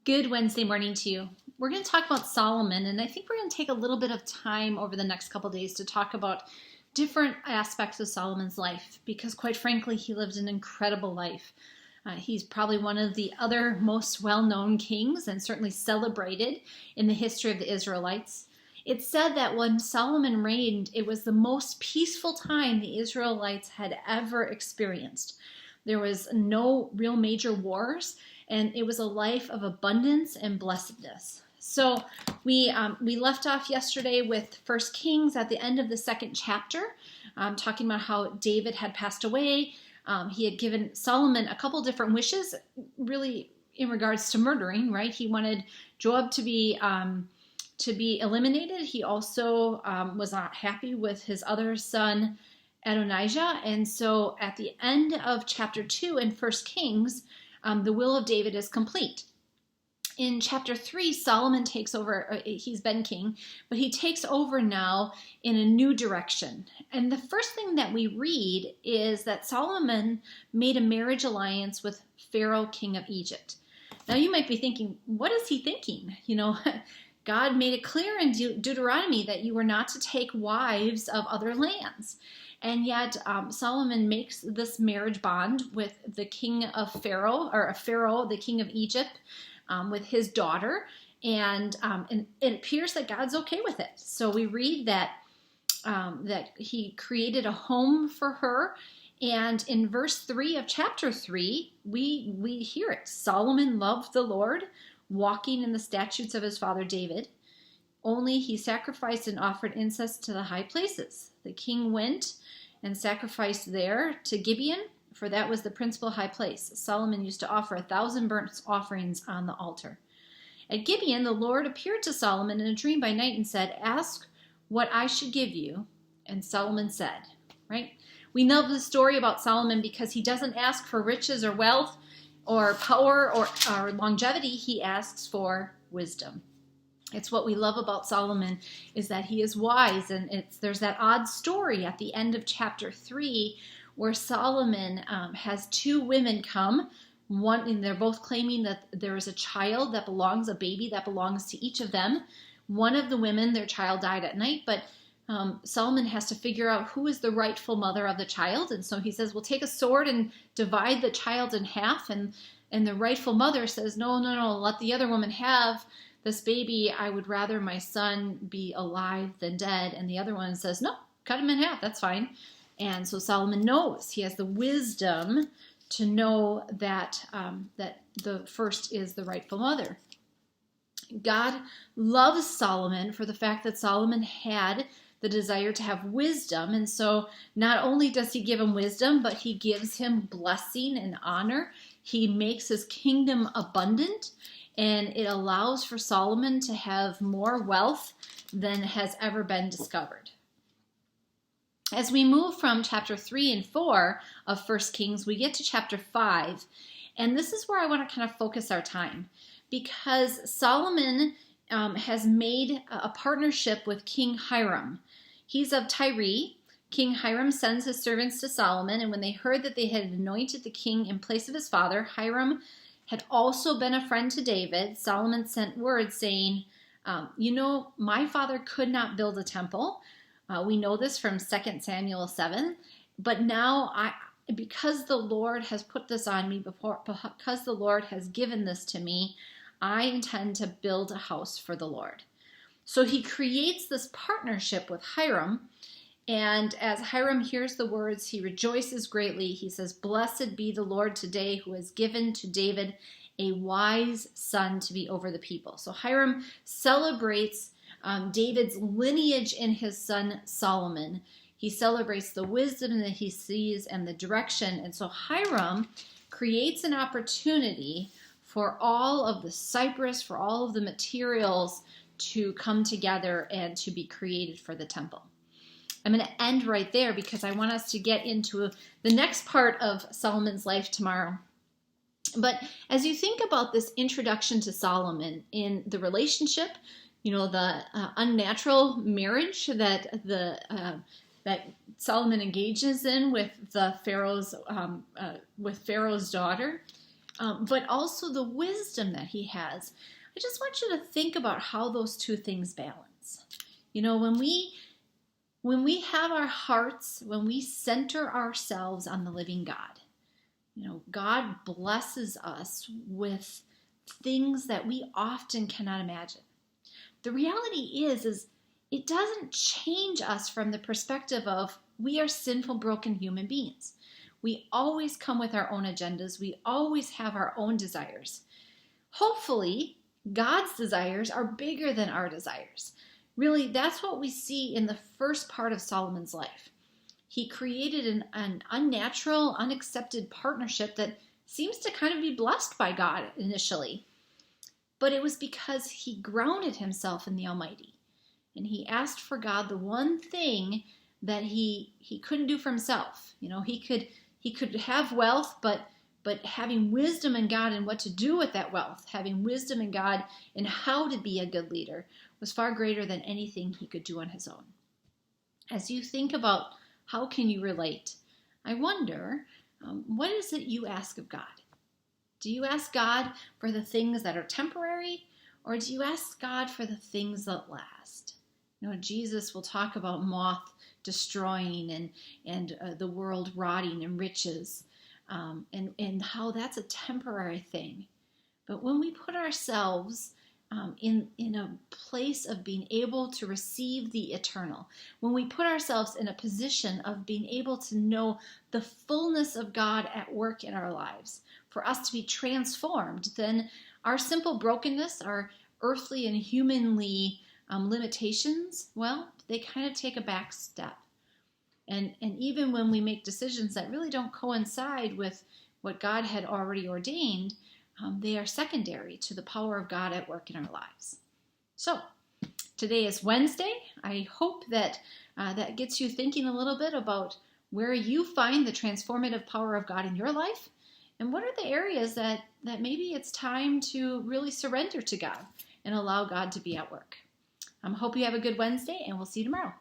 Good Wednesday morning to you. We're going to talk about Solomon, and I think we're going to take a little bit of time over the next couple days to talk about different aspects of Solomon's life, because quite frankly, he lived an incredible life. He's probably one of the other most well-known kings and certainly celebrated in the history of the Israelites. It's said that when Solomon reigned, it was the most peaceful time the Israelites had ever experienced. There was no real major wars, and it was a life of abundance and blessedness. So we left off yesterday with 1 Kings at the end of the second chapter, talking about how David had passed away. He had given Solomon a couple different wishes, really in regards to murdering, right? He wanted Joab to be eliminated. He also was not happy with his other son, Adonijah. And so at the end of chapter 2 in 1 Kings, the will of David is complete. In chapter 3, Solomon takes over. He's been king, but he takes over now in a new direction. And the first thing that we read is that Solomon made a marriage alliance with Pharaoh, king of Egypt. Now you might be thinking, what is he thinking? God made it clear in Deuteronomy that you were not to take wives of other lands. And yet Solomon makes this marriage bond with the king of Pharaoh, the king of Egypt, with his daughter. And it appears that God's okay with it. So we read that he created a home for her. And in verse 3 of chapter 3, we hear it. Solomon loved the Lord, walking in the statutes of his father David. Only he sacrificed and offered incense to the high places. The king went and sacrificed there to Gibeon, for that was the principal high place. Solomon used to offer 1,000 burnt offerings on the altar. At Gibeon, the Lord appeared to Solomon in a dream by night and said, "Ask what I should give you." And Solomon said, right? We know the story about Solomon because he doesn't ask for riches or wealth or power or longevity. He asks for wisdom. It's what we love about Solomon is that he is wise, and there's that odd story at the end of chapter 3 where Solomon has two women come, one, and they're both claiming that there is a baby that belongs to each of them. One of the women, their child died at night, but Solomon has to figure out who is the rightful mother of the child, and so he says, "Well, take a sword and divide the child in half," and the rightful mother says, no, let the other woman have this baby. I would rather my son be alive than dead. And the other one says, no, cut him in half. That's fine. And so Solomon knows. He has the wisdom to know that the first is the rightful mother. God loves Solomon for the fact that Solomon had the desire to have wisdom. And so not only does he give him wisdom, but he gives him blessing and honor. He makes his kingdom abundant, and it allows for Solomon to have more wealth than has ever been discovered. As we move from chapter 3 and 4 of 1 Kings, we get to chapter 5. And this is where I want to kind of focus our time, because Solomon has made a partnership with King Hiram. He's of Tyre. King Hiram sends his servants to Solomon, and when they heard that they had anointed the king in place of his father, Hiram had also been a friend to David. Solomon sent word saying, my father could not build a temple. We know this from 2 Samuel 7. But now, because the Lord has put this on me, because the Lord has given this to me, I intend to build a house for the Lord. So he creates this partnership with Hiram. And as Hiram hears the words, he rejoices greatly. He says, "Blessed be the Lord today, who has given to David a wise son to be over the people." So Hiram celebrates David's lineage in his son Solomon. He celebrates the wisdom that he sees and the direction. And so Hiram creates an opportunity for all of the cypress, for all of the materials to come together and to be created for the temple. I'm going to end right there because I want us to get into the next part of Solomon's life tomorrow. But as you think about this introduction to Solomon in the relationship, the unnatural marriage that Solomon engages in with Pharaoh's daughter, but also the wisdom that he has. I just want you to think about how those two things balance. When we have our hearts, when we center ourselves on the living God, God blesses us with things that we often cannot imagine. The reality is it doesn't change us from the perspective of we are sinful, broken human beings. We always come with our own agendas. We always have our own desires. Hopefully, God's desires are bigger than our desires. Really, that's what we see in the first part of Solomon's life. He created an unnatural, unaccepted partnership that seems to kind of be blessed by God initially. But it was because he grounded himself in the Almighty. And he asked for God the one thing that he couldn't do for himself. He could have wealth, but having wisdom in God and what to do with that wealth, having wisdom in God and how to be a good leader was far greater than anything he could do on his own. As you think about how can you relate, I wonder, what is it you ask of God? Do you ask God for the things that are temporary, or do you ask God for the things that last? Jesus will talk about moth destroying and the world rotting and riches, and how that's a temporary thing. But when we put ourselves in a place of being able to receive the eternal, when we put ourselves in a position of being able to know the fullness of God at work in our lives, for us to be transformed, then our simple brokenness, our earthly and humanly limitations, well, they kind of take a back step. And even when we make decisions that really don't coincide with what God had already ordained, they are secondary to the power of God at work in our lives. So, today is Wednesday. I hope that that gets you thinking a little bit about where you find the transformative power of God in your life, and what are the areas that maybe it's time to really surrender to God and allow God to be at work. I hope you have a good Wednesday, and we'll see you tomorrow.